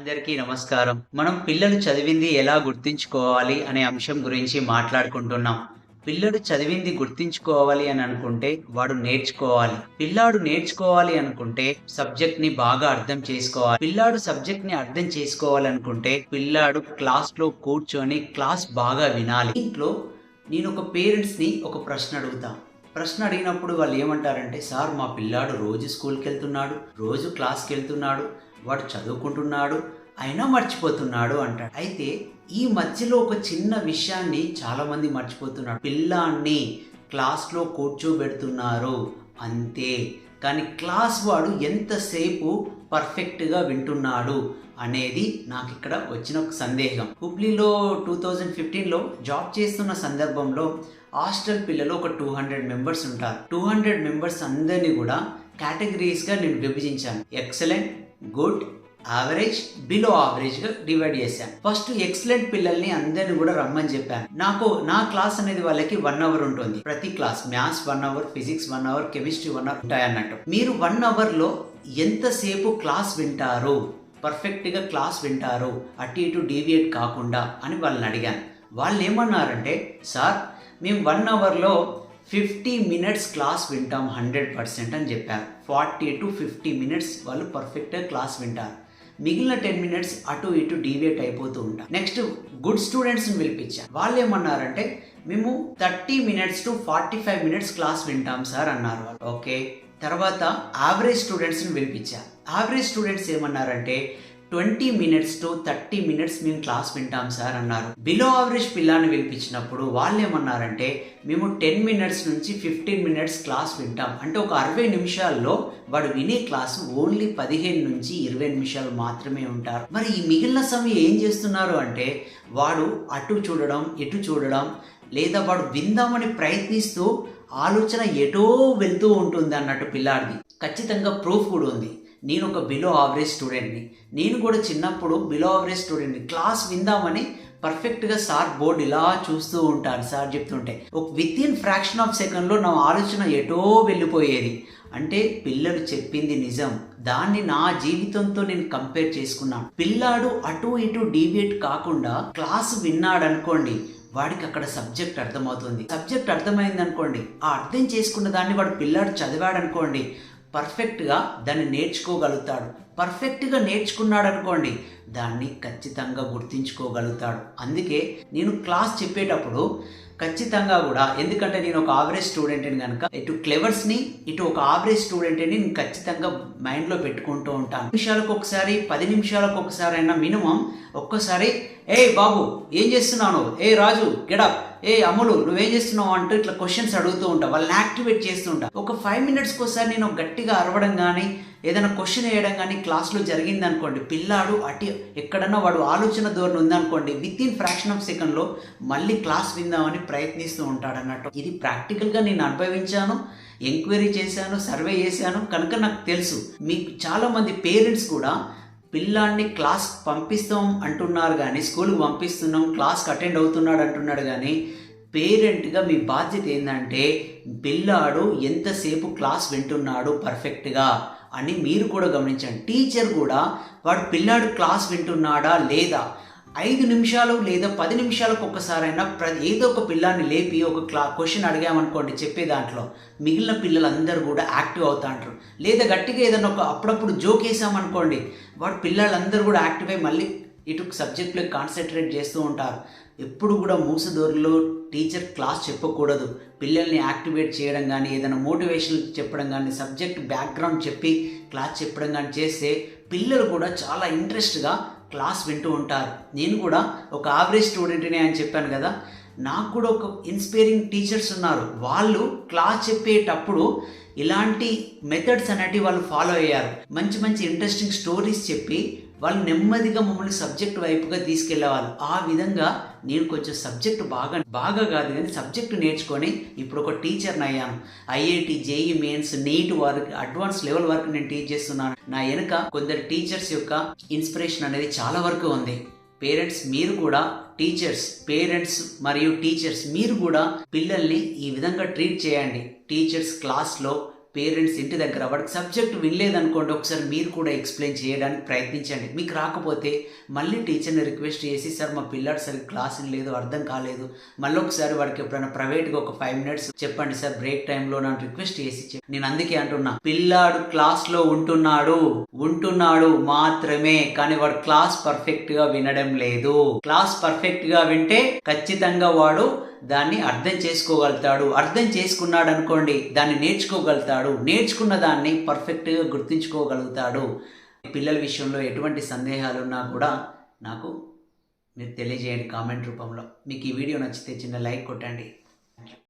అందరికీ నమస్కారం. మనం పిల్లలు చదివింది ఎలా గుర్తుంచుకోవాలి అనే అంశం గురించి మాట్లాడుకుంటున్నాం. పిల్లలు చదివింది గుర్తుంచుకోవాలి అని అనుకుంటే వాడు నేర్చుకోవాలి. పిల్లాడు నేర్చుకోవాలి అనుకుంటే సబ్జెక్ట్‌ని బాగా అర్థం చేసుకోవాలి. పిల్లాడు సబ్జెక్ట్‌ని అర్థం చేసుకోవాలనుకుంటే పిల్లాడు క్లాస్‌లో కూర్చొని క్లాస్ బాగా వినాలి. ఇంట్లో నేనొక పేరెంట్స్‌ని ఒక ప్రశ్న అడుగుతా. ప్రశ్న అడిగినప్పుడు వాళ్ళు ఏమంటారంటే, సార్ మా పిల్లాడు రోజు స్కూల్‌కెళ్తున్నాడు, రోజు క్లాస్‌కెళ్తున్నాడు, వాడు చదువుకుంటున్నాడు, అయినా మర్చిపోతున్నాడు అంటాడు. అయితే ఈ మధ్యలో ఒక చిన్న విషయాన్ని చాలామంది మర్చిపోతున్నారు. పిల్లాన్ని క్లాస్‌లో కూర్చోబెడుతున్నారు అంతే. కానీ క్లాస్ వాడు ఎంతసేపు పర్ఫెక్ట్‌గా వింటున్నాడు అనేది నాకిక్కడ వచ్చిన ఒక సందేహం. హుబ్లీలో 2015లో జాబ్ చేస్తున్న సందర్భంలో హాస్టల్ పిల్లలు ఒక 200 మెంబర్స్ ఉంటారు. 200 మెంబర్స్ అందరినీ కూడా కేటగిరీస్‌గా నేను విభజించాను. ఎక్సలెంట్, గుడ్, యావరేజ్, బిలో యావరేజ్గా డివైడ్ చేశాను. ఫస్ట్ ఎక్సలెంట్ పిల్లల్ని అందరిని కూడా రమ్మని చెప్పాను. నా క్లాస్ అనేది వాళ్ళకి 1 అవర్ ఉంటుంది. ప్రతి class maths 1 hour, physics 1 hour, chemistry 1 hour ఉంటాయి అన్నట్టు. మీరు 1 అవర్లో ఎంతసేపు క్లాస్ వింటారు, పర్ఫెక్ట్గా క్లాస్ వింటారు, అటు ఇటు డీవియేట్ కాకుండా అని వాళ్ళని అడిగాను. వాళ్ళు ఏమన్నారంటే, సార్ మేము 1 అవర్లో 50 మినిట్స్ క్లాస్ వింటాం 100% అని చెప్పారు. 40 to 50 మినిట్స్ వాళ్ళు పర్ఫెక్ట్గా క్లాస్ వింటారు. మిగిలిన 10 మినిట్స్ అటు ఇటు డీవియేట్ అయిపోతూ ఉంటారు. నెక్స్ట్ గుడ్ స్టూడెంట్స్ని పిలిపించారు. వాళ్ళు ఏమన్నారంటే, మేము 30 మినిట్స్ టు 45 మినిట్స్ క్లాస్ వింటాం సార్ అన్నారు వాళ్ళు. ఓకే. తర్వాత యావరేజ్ స్టూడెంట్స్ని పిలిపించారు. యావరేజ్ స్టూడెంట్స్ ఏమన్నారంటే 20 మినిట్స్ టు 30 మినిట్స్ మేము క్లాస్ వింటాం సార్ అన్నారు. బిలో యావరేజ్ పిల్లాన్ని పిలిపించినప్పుడు వాళ్ళు ఏమన్నారంటే, మేము 10 మినిట్స్ నుంచి 15 మినిట్స్ క్లాస్ వింటాం. అంటే ఒక 60 నిమిషాల్లో వాడు వినే క్లాసు ఓన్లీ 15 నుంచి 20 నిమిషాలు మాత్రమే ఉంటారు. మరి ఈ మిగిలిన సమయం ఏం చేస్తున్నారు అంటే, వాడు అటు చూడడం, ఇటు చూడడం, లేదా వాడు విందామని ప్రయత్నిస్తూ ఆలోచన ఎటో వెళ్తూ ఉంటుంది అన్నట్టు పిల్లాడిది. ఖచ్చితంగా ప్రూఫ్ కూడా ఉంది. నేను ఒక బిలో యావరేజ్ స్టూడెంట్ని. నేను కూడా చిన్నప్పుడు బిలో యావరేజ్ స్టూడెంట్ని. క్లాస్ విందామని పర్ఫెక్ట్గా సార్ బోర్డు ఇలా చూస్తూ ఉంటాను సార్ చెప్తుంటే. ఒక వితిన్ ఫ్రాక్షన్ ఆఫ్ సెకండ్లో నా ఆలోచన ఎటో వెళ్ళిపోయేది. అంటే పిల్లలు చెప్పింది నిజం. దాన్ని నా జీవితంతో నేను కంపేర్ చేసుకున్నాను. పిల్లాడు అటు ఇటు డీవియేట్ కాకుండా క్లాస్ విన్నాడు అనుకోండి, వాడికి అక్కడ సబ్జెక్ట్ అర్థమవుతుంది. సబ్జెక్ట్ అర్థమైంది అనుకోండి, ఆ అర్థం చేసుకున్న దాన్ని వాడు పిల్లాడు చదివాడు అనుకోండి, పర్ఫెక్ట్గా దాన్ని నేర్చుకోగలుగుతాడు. పర్ఫెక్ట్గా నేర్చుకున్నాడు అనుకోండి, దాన్ని ఖచ్చితంగా గుర్తించుకోగలుగుతాడు. అందుకే నేను క్లాస్ చెప్పేటప్పుడు ఖచ్చితంగా కూడా, ఎందుకంటే నేను ఒక యావరేజ్ స్టూడెంట్ని కనుక ఇటు క్లెవర్స్ని ఇటు ఒక యావరేజ్ స్టూడెంట్ని నేను ఖచ్చితంగా మైండ్లో పెట్టుకుంటూ ఉంటాను. నిమిషాలకు ఒకసారి 10 నిమిషాలకు ఒకసారి అయినా మినిమం ఒక్కసారి, ఏ బాబు ఏం చేస్తున్నాను, ఏ రాజు గెడప్, ఏ అమ్ములు నువ్వేం చేస్తున్నావు అంటూ ఇట్లా క్వశ్చన్స్ అడుగుతూ ఉంటా, వాళ్ళని యాక్టివేట్ చేస్తూ ఉంటా. ఒక 5 మినిట్స్కి ఒకసారి నేను గట్టిగా అరవడం కానీ ఏదైనా క్వశ్చన్ వేయడం కానీ క్లాస్లో జరిగింది అనుకోండి, పిల్లాడు అటు ఎక్కడన్నా వాడు ఆలోచన ధోరణి ఉందనుకోండి, వితిన్ ఫ్రాక్షన్ ఆఫ్ సెకండ్లో మళ్ళీ క్లాస్ విందామని ప్రయత్నిస్తూ ఉంటాడు అన్నట్టు. ఇది ప్రాక్టికల్గా నేను అనుభవించాను, ఎంక్వైరీ చేశాను, సర్వే చేశాను కనుక నాకు తెలుసు. మీకు చాలామంది పేరెంట్స్ కూడా పిల్లాన్ని క్లాస్ పంపిస్తాం అంటున్నారు కానీ, స్కూల్కి పంపిస్తున్నాం, క్లాస్కి అటెండ్ అవుతున్నాడు అంటున్నాడు కానీ, పేరెంట్గా మీ బాధ్యత ఏంటంటే పిల్లాడు ఎంతసేపు క్లాస్ వింటున్నాడు పర్ఫెక్ట్గా అని మీరు కూడా గమనించండి. టీచర్ కూడా వాడు పిల్లాడు క్లాస్ వింటున్నాడా లేదా 5 నిమిషాలు లేదా 10 నిమిషాలకు ఒక్కసారైనా ఏదో ఒక పిల్లాన్ని లేపి ఒక క్వశ్చన్ అడిగామనుకోండి, చెప్పే దాంట్లో మిగిలిన పిల్లలందరూ కూడా యాక్టివ్ అవుతా అంటారు. లేదా గట్టిగా ఏదైనా అప్పుడప్పుడు జోక్ వేసామనుకోండి, వాడు పిల్లలందరూ కూడా యాక్టివ్ అయ్యి మళ్ళీ ఇటు సబ్జెక్ట్లో కాన్సన్ట్రేట్ చేస్తూ ఉంటారు. ఎప్పుడు కూడా మూసదోరులో టీచర్ క్లాస్ చెప్పకూడదు. పిల్లల్ని యాక్టివేట్ చేయడం కానీ, ఏదైనా మోటివేషన్ చెప్పడం కానీ, సబ్జెక్ట్ బ్యాక్గ్రౌండ్ చెప్పి క్లాస్ చెప్పడం కానీ చేస్తే పిల్లలు కూడా చాలా ఇంట్రెస్ట్గా క్లాస్ వింటూ ఉంటారు. నేను కూడా ఒక యావరేజ్ స్టూడెంట్ని అని చెప్పాను కదా, నాకు కూడా ఒక ఇన్స్పైరింగ్ టీచర్స్ ఉన్నారు. వాళ్ళు క్లాస్ చెప్పేటప్పుడు ఇలాంటి మెథడ్స్ అనేటివి వాళ్ళు ఫాలో అయ్యారు. మంచి మంచి ఇంట్రెస్టింగ్ స్టోరీస్ చెప్పి వాళ్ళు నెమ్మదిగా మమ్మల్ని సబ్జెక్ట్ వైపుగా తీసుకెళ్లేవాళ్ళు. ఆ విధంగా నేను కొంచెం సబ్జెక్టు బాగా కాదు కానీ సబ్జెక్టు నేర్చుకొని ఇప్పుడు ఒక టీచర్ని అయ్యాను. ఐఐటి, జేఈ మెయిన్స్, నీట్ వరకు అడ్వాన్స్ లెవెల్ వరకు నేను టీచ్ చేస్తున్నాను. నా వెనుక కొందరు టీచర్స్ యొక్క ఇన్స్పిరేషన్ అనేది చాలా వరకు ఉంది. పేరెంట్స్ మీరు కూడా పేరెంట్స్ మరియు టీచర్స్ మీరు కూడా పిల్లల్ని ఈ విధంగా ట్రీట్ చేయండి. టీచర్స్ క్లాస్లో పేరెంట్స్ ఇంటి దగ్గర వాడికి సబ్జెక్ట్ వినలేదనుకోండి, ఒకసారి మీరు కూడా ఎక్స్ప్లెయిన్ చేయడానికి ప్రయత్నించండి. మీకు రాకపోతే మళ్ళీ టీచర్ని రిక్వెస్ట్ చేసి, సార్ మా పిల్లాడు సరిగ్గా క్లాస్ లేదు, అర్థం కాలేదు, మళ్ళీ ఒకసారి వాడికి ఎప్పుడైనా ప్రైవేట్గా ఒక 5 మినిట్స్ చెప్పండి సార్ బ్రేక్ టైంలో నన్ను రిక్వెస్ట్ చేసి నేను అందుకే అంటున్నా, పిల్లాడు క్లాస్లో ఉంటున్నాడు మాత్రమే, కానీ వాడు క్లాస్ పర్ఫెక్ట్గా వినడం లేదు. క్లాస్ పర్ఫెక్ట్గా వింటే ఖచ్చితంగా వాడు దాన్ని అర్థం చేసుకోగలుగుతాడు. అర్థం చేసుకున్నాడు అనుకోండి, దాన్ని నేర్చుకోగలుగుతాడు. నేర్చుకున్న దాన్ని పర్ఫెక్ట్గా గుర్తుంచుకోగలుగుతాడు. పిల్లల విషయంలో ఎటువంటి సందేహాలు ఉన్నా కూడా నాకు మీరు తెలియజేయండి కామెంట్ రూపంలో. మీకు ఈ వీడియో నచ్చితే చిన్న లైక్ కొట్టండి.